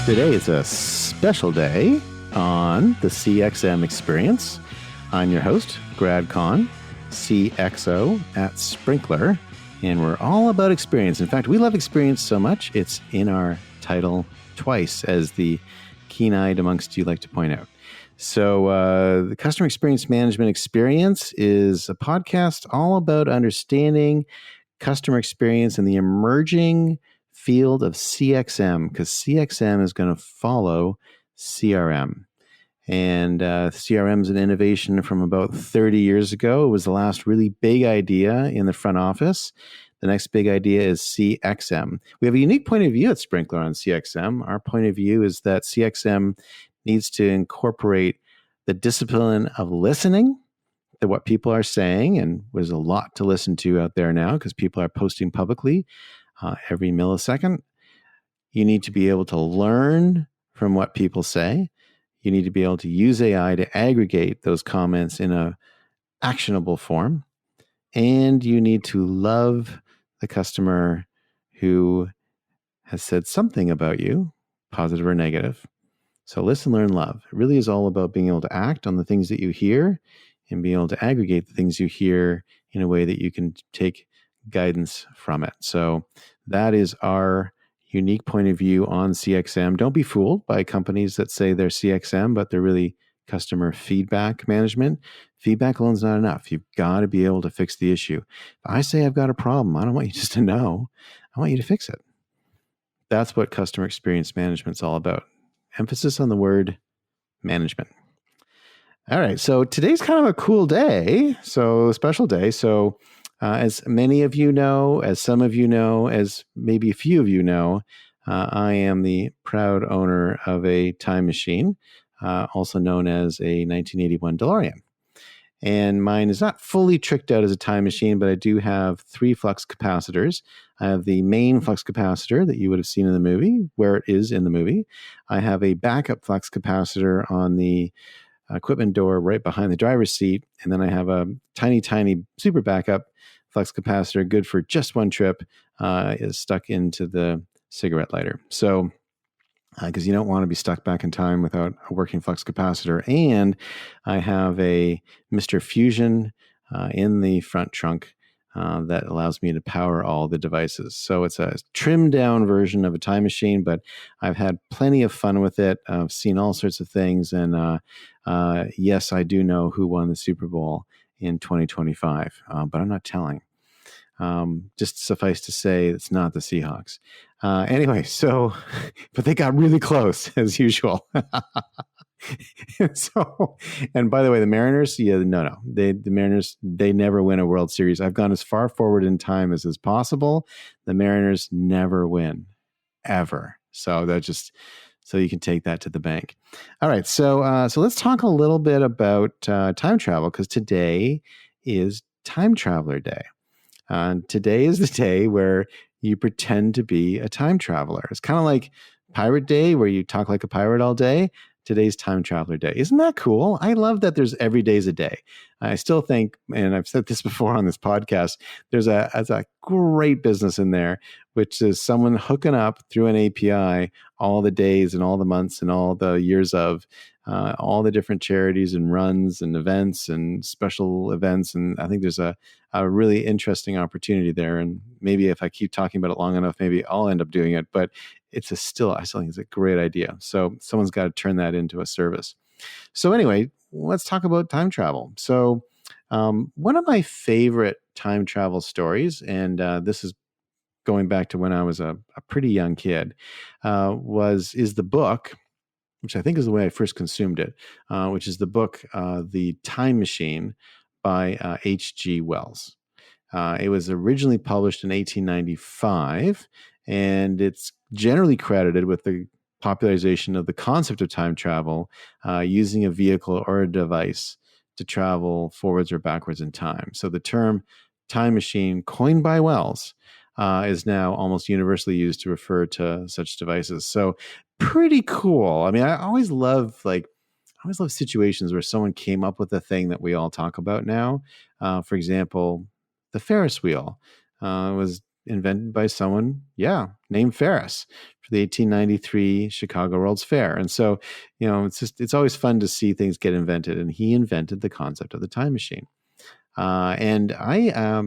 Today is a special day on the CXM experience. I'm your host, Grad Conn, CXO at Sprinkler, and we're all about experience. In fact, we love experience so much, it's in our title twice, as the keen-eyed amongst you like to point out. So the Customer Experience Management Experience is a podcast all about understanding customer experience in the emerging field of CXM, because CXM is going to follow CRM. And CRM is an innovation from about 30 years ago. It was the last really big idea in the front office. The next big idea is CXM. We have a unique point of view at Sprinkler on CXM. Our point of view is that CXM needs to incorporate the discipline of listening to what people are saying, and there's a lot to listen to out there now because people are posting publicly every millisecond. You need to be able to learn from what people say. You need to be able to use AI to aggregate those comments in a actionable form. And you need to love the customer who has said something about you, positive or negative. So listen, learn, love. It really is all about being able to act on the things that you hear and being able to aggregate the things you hear in a way that you can take guidance from it. So that is our unique point of view on CXM. Don't be fooled by companies that say they're CXM, but they're really customer feedback management. Feedback alone is not enough. You've got to be able to fix the issue. If I say I've got a problem, I don't want you just to know. I want you to fix it. That's what customer experience management is all about. Emphasis on the word management. All right, so today's kind of a cool day, so a special day. So as many of you know, as some of you know, as maybe a few of you know, I am the proud owner of a time machine, also known as a 1981 DeLorean. And mine is not fully tricked out as a time machine, but I do have 3 flux capacitors. I have the main flux capacitor that you would have seen in the movie, where it is in the movie. I have a backup flux capacitor on the equipment door right behind the driver's seat. And then I have a tiny, tiny super backup flux capacitor, good for just one trip, is stuck into the cigarette lighter. So, because you don't want to be stuck back in time without a working flux capacitor. And I have a Mr. Fusion in the front trunk that allows me to power all the devices. So it's a trimmed down version of a time machine, but I've had plenty of fun with it. I've seen all sorts of things. And yes, I do know who won the Super Bowl in 2025, but I'm not telling. Just suffice to say, it's not the Seahawks. Anyway, so, but they got really close as usual. So, and by the way, the Mariners, the Mariners, they never win a World Series. I've gone as far forward in time as is possible. The Mariners never win, ever. So so you can take that to the bank. All right, so let's talk a little bit about time travel, because today is Time Traveler Day. Today is the day where you pretend to be a time traveler. It's kind of like Pirate Day, where you talk like a pirate all day. Today's Time Traveler Day. Isn't that cool? I love that there's every day's a day. I still think, and I've said this before on this podcast, there's a great business in there, which is someone hooking up through an API all the days and all the months and all the years of all the different charities and runs and events and special events. And I think there's a really interesting opportunity there. And maybe if I keep talking about it long enough, maybe I'll end up doing it. But I still think it's a great idea. So someone's got to turn that into a service. So anyway, let's talk about time travel. So one of my favorite time travel stories, and this is going back to when I was a pretty young kid, is the book, which I think is the way I first consumed it, which is the book, The Time Machine by H.G. Wells. It was originally published in 1895, and it's generally credited with the popularization of the concept of time travel using a vehicle or a device to travel forwards or backwards in time. So the term time machine, coined by Wells, is now almost universally used to refer to such devices. So pretty cool. I mean, I always love situations where someone came up with a thing that we all talk about now. For example, the Ferris wheel was invented by someone, named Ferris for the 1893 Chicago World's Fair. And so, it's always fun to see things get invented. And he invented the concept of the time machine. And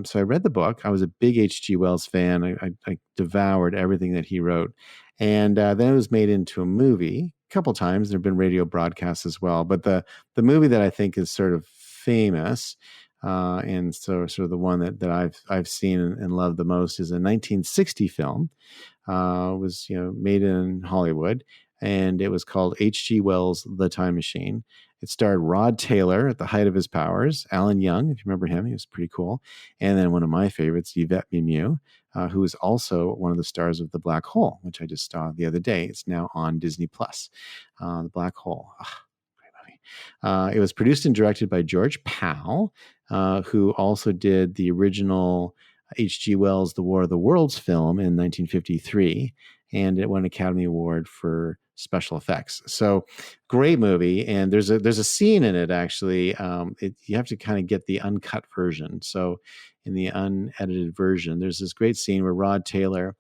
so I read the book. I was a big H.G. Wells fan. I devoured everything that he wrote. And then it was made into a movie a couple times. There have been radio broadcasts as well. But the movie that I think is sort of famous, and so sort of the one that I've seen and loved the most, is a 1960 film. Was made in Hollywood, and it was called H.G. Wells' The Time Machine. It starred Rod Taylor at the height of his powers, Alan Young, if you remember him, he was pretty cool, and then one of my favorites, Yvette Mimieux, who is also one of the stars of The Black Hole, which I just saw the other day. It's now on Disney Plus. The Black Hole. Great movie. It was produced and directed by George Pal, who also did the original H.G. Wells' The War of the Worlds film in 1953, and it won an Academy Award for special effects. So great movie. And there's a scene in it, actually. You have to kind of get the uncut version. So in the unedited version, there's this great scene where Rod Taylor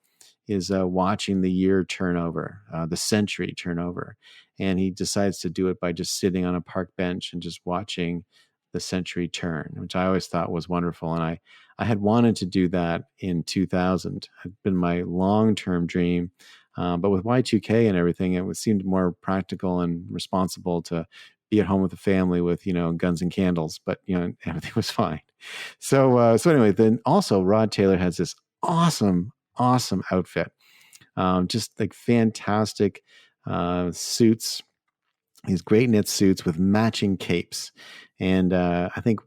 is watching the year turn over, the century turn over. And he decides to do it by just sitting on a park bench and just watching the century turn, which I always thought was wonderful. And I had wanted to do that in 2000. It had been my long-term dream. But with Y2K and everything, it seemed more practical and responsible to be at home with the family with, guns and candles, but, everything was fine. So anyway, then also Rod Taylor has this awesome outfit. Just like fantastic suits. These great knit suits with matching capes. And I think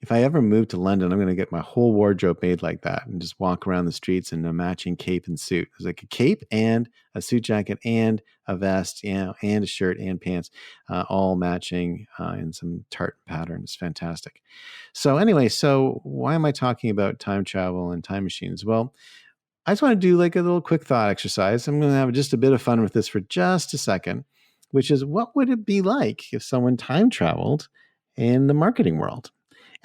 if I ever move to London, I'm going to get my whole wardrobe made like that and just walk around the streets in a matching cape and suit. It's like a cape and a suit jacket and a vest, and a shirt and pants, all matching in some tartan pattern. It's fantastic. So anyway, why am I talking about time travel and time machines? Well, I just want to do like a little quick thought exercise. I'm going to have just a bit of fun with this for just a second, which is, what would it be like if someone time traveled in the marketing world?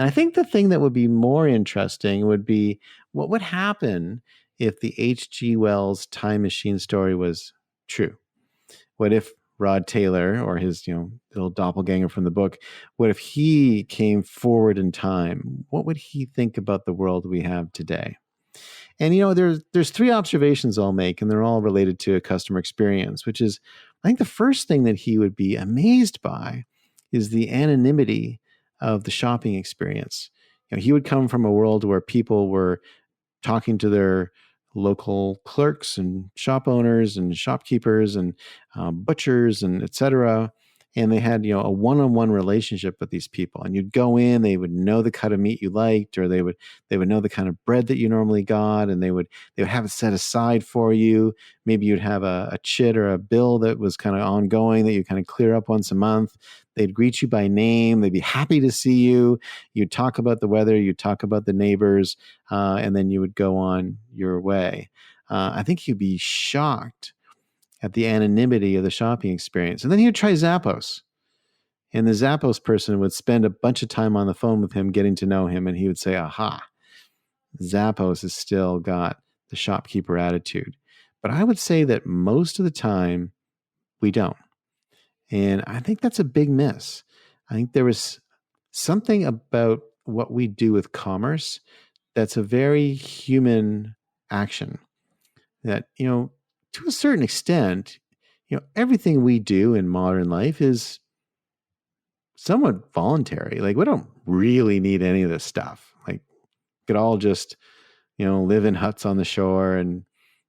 And I think the thing that would be more interesting would be, what would happen if the H.G. Wells time machine story was true? What if Rod Taylor, or his little doppelganger from the book, what if he came forward in time? What would he think about the world we have today? And there's three observations I'll make, and they're all related to a customer experience, which is, I think the first thing that he would be amazed by is the anonymity of the shopping experience. He would come from a world where people were talking to their local clerks and shop owners and shopkeepers and butchers and etc. And they had, a one-on-one relationship with these people. And you'd go in, they would know the cut of meat you liked, or they would know the kind of bread that you normally got, and they would have it set aside for you. Maybe you'd have a chit or a bill that was kind of ongoing that you kind of clear up once a month. They'd greet you by name. They'd be happy to see you. You'd talk about the weather. You'd talk about the neighbors, and then you would go on your way. I think you'd be shocked at the anonymity of the shopping experience. And then he would try Zappos. And the Zappos person would spend a bunch of time on the phone with him, getting to know him. And he would say, aha, Zappos has still got the shopkeeper attitude. But I would say that most of the time, we don't. And I think that's a big miss. I think there was something about what we do with commerce that's a very human action that, to a certain extent, everything we do in modern life is somewhat voluntary. Like, we don't really need any of this stuff. Like, we could all just, live in huts on the shore and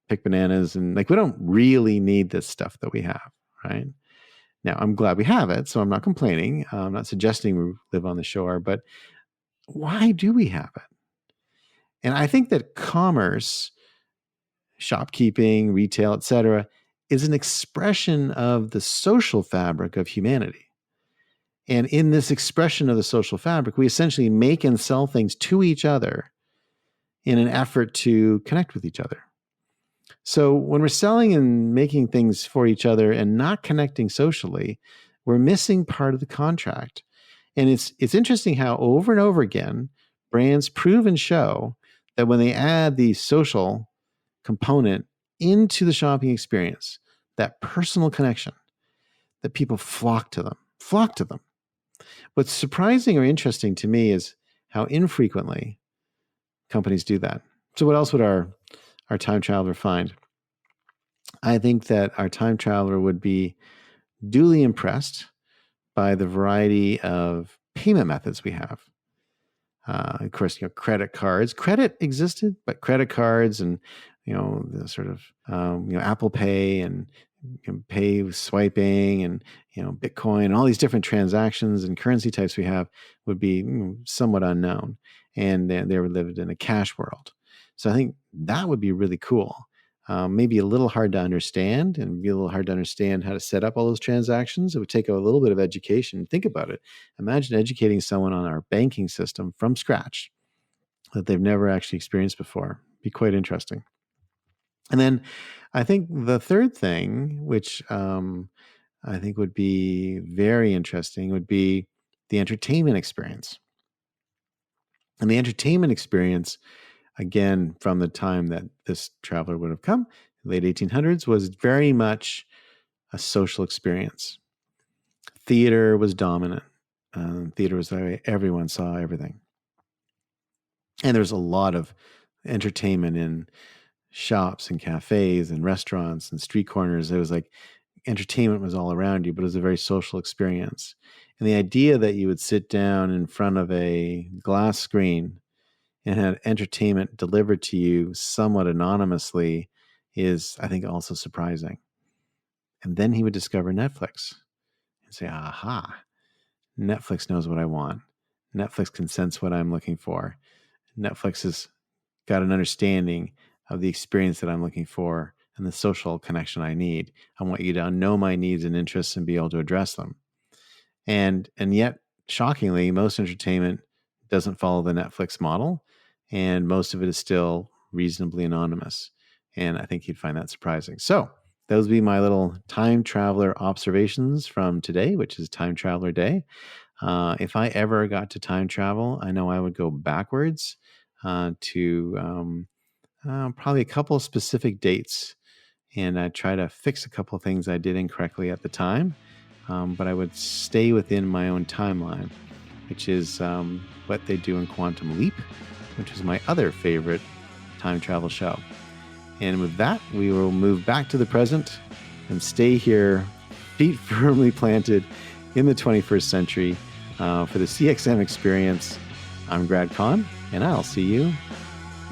pick bananas. And we don't really need this stuff that we have, right? Now, I'm glad we have it, so I'm not complaining. I'm not suggesting we live on the shore, but why do we have it? And I think that commerce, shopkeeping, retail, etc., is an expression of the social fabric of humanity. And in this expression of the social fabric, we essentially make and sell things to each other in an effort to connect with each other. So when we're selling and making things for each other and not connecting socially, we're missing part of the contract. And it's interesting how over and over again, brands prove and show that when they add the social component into the shopping experience, that personal connection, that people flock to them. What's surprising or interesting to me is how infrequently companies do that. So what else would our time traveler find? I think that our time traveler would be duly impressed by the variety of payment methods we have. Of course, credit cards. Credit existed, but credit cards and the sort of Apple Pay and pay with swiping and Bitcoin and all these different transactions and currency types we have would be somewhat unknown, and they were lived in a cash world. So I think that would be really cool. Maybe a little hard to understand, and be a little hard to understand how to set up all those transactions. It would take a little bit of education. Think about it. Imagine educating someone on our banking system from scratch that they've never actually experienced before. It'd be quite interesting. And then I think the third thing, which I think would be very interesting, would be the entertainment experience. And the entertainment experience, again, from the time that this traveler would have come, late 1800s, was very much a social experience. Theater was dominant. Theater was the way everyone saw everything. And there's a lot of entertainment in shops and cafes and restaurants and street corners. It was like entertainment was all around you, but it was a very social experience. And the idea that you would sit down in front of a glass screen and had entertainment delivered to you somewhat anonymously is, I think, also surprising. And then he would discover Netflix and say, aha, Netflix knows what I want. Netflix can sense what I'm looking for. Netflix has got an understanding of the experience that I'm looking for and the social connection I need. I want you to know my needs and interests and be able to address them. And yet, shockingly, most entertainment doesn't follow the Netflix model, and most of it is still reasonably anonymous. And I think you'd find that surprising. So those would be my little time traveler observations from today, which is Time Traveler Day. If I ever got to time travel, I know I would go backwards to probably a couple of specific dates, and I'd try to fix a couple of things I did incorrectly at the time. But I would stay within my own timeline, which is what they do in Quantum Leap, which is my other favorite time travel show. And with that, we will move back to the present and stay here, feet firmly planted in the 21st century for the CXM experience. I'm Grad Conn, and I'll see you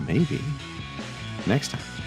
maybe next time.